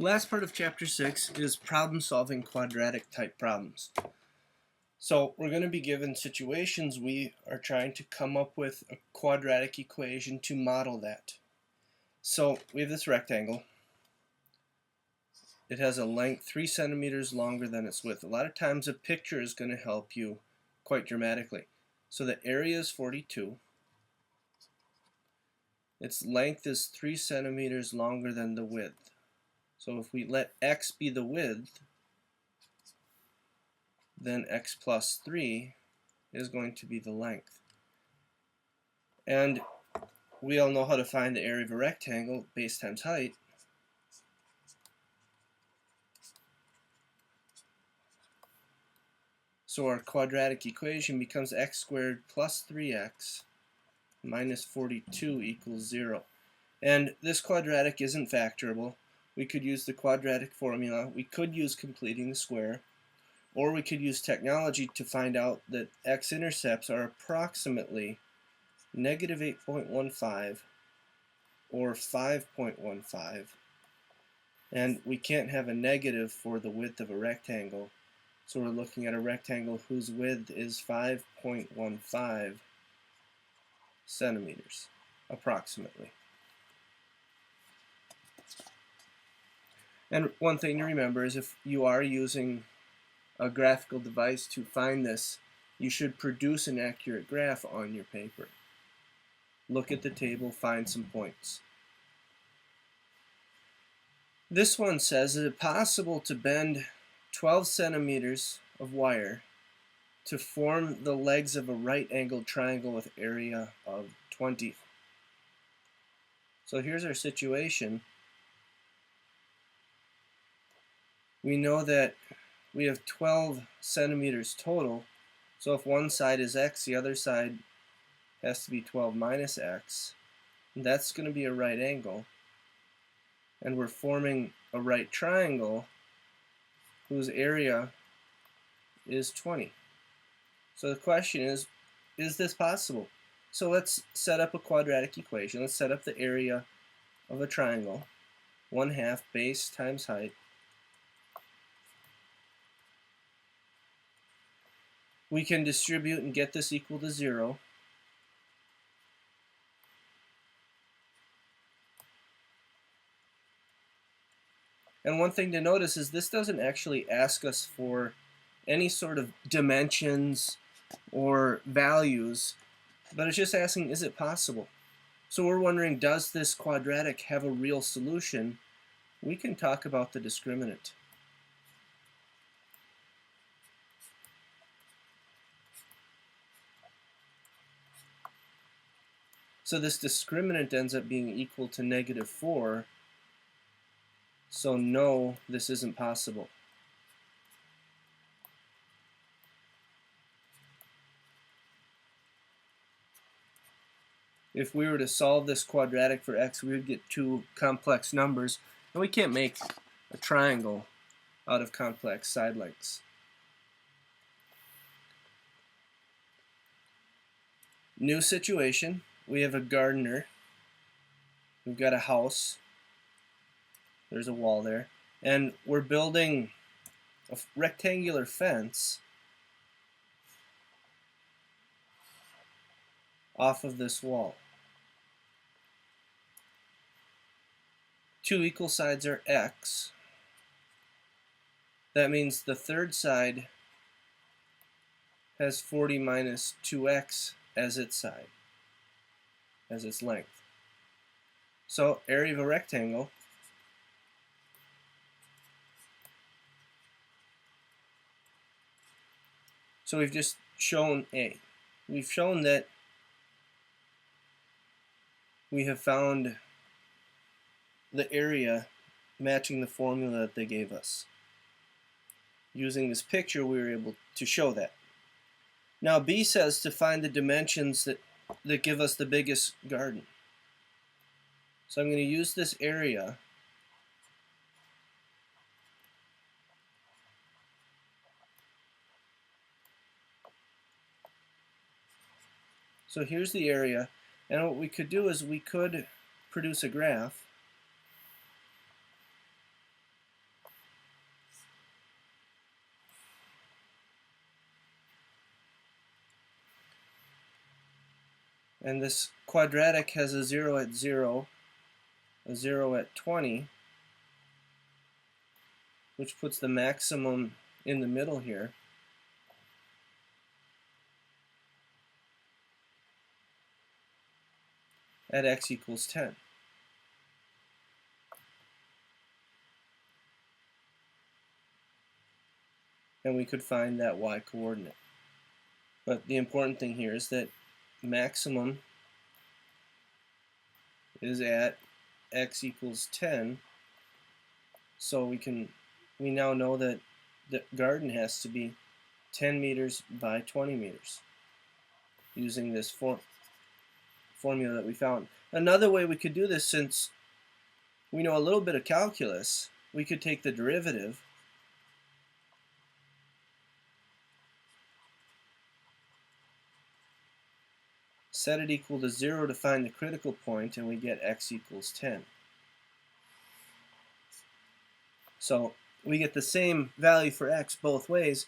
Last part of chapter 6 is problem solving quadratic type problems. So we're going to be given situations we are trying to come up with a quadratic equation to model that. So we have this rectangle. It has a length 3 centimeters longer than its width. A lot of times a picture is going to help you quite dramatically. So the area is 42. Its length is 3 centimeters longer than the width. So if we let x be the width, then x plus 3 is going to be the length. And we all know how to find the area of a rectangle, base times height. So our quadratic equation becomes x squared plus 3x minus 42 equals 0. And this quadratic isn't factorable. We could use the quadratic formula. We could use completing the square. Or we could use technology to find out that x-intercepts are approximately negative 8.15 or 5.15. And we can't have a negative for the width of a rectangle. So we're looking at a rectangle whose width is 5.15 centimeters, approximately. And one thing to remember is if you are using a graphical device to find this, you should produce an accurate graph on your paper. Look at the table, find some points. This one says, is it possible to bend 12 centimeters of wire to form the legs of a right-angled triangle with area of 20? So here's our situation. We know that we have 12 centimeters total, so if one side is x, the other side has to be 12 minus x. And that's going to be a right angle. And we're forming a right triangle whose area is 20. So the question is this possible? So let's set up a quadratic equation. Let's set up the area of a triangle. 1/2 base times height. We can distribute and get this equal to 0. And one thing to notice is this doesn't actually ask us for any sort of dimensions or values, but it's just asking, is it possible? So we're wondering, does this quadratic have a real solution? We can talk about the discriminant. So this discriminant ends up being equal to -4. So no, this isn't possible. If we were to solve this quadratic for x, we would get two complex numbers, and we can't make a triangle out of complex side lengths. New situation. We have a gardener. We've got a house. There's a wall there. And we're building a rectangular fence off of this wall. Two equal sides are x. That means the third side has 40 minus 2x as its side, as its length. So area of a rectangle So we've just shown A. We've shown that we have found the area matching the formula that they gave us. Using this picture, we were able to show that. Now B says to find the dimensions that give us the biggest garden. So I'm going to use this area So here's the area, and what we could do is we could produce a graph And this quadratic has a 0 at 0, a 0 at 20, which puts the maximum in the middle here. At x equals 10. And we could find that y coordinate. But the important thing here is that maximum is at x equals 10, so we now know that the garden has to be 10 meters by 20 meters using this formula that we found. Another way we could do this, since we know a little bit of calculus, we could take the derivative set it equal to 0 to find the critical point, and we get x equals 10. So we get the same value for x both ways,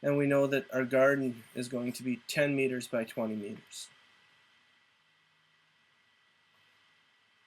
and we know that our garden is going to be 10 meters by 20 meters.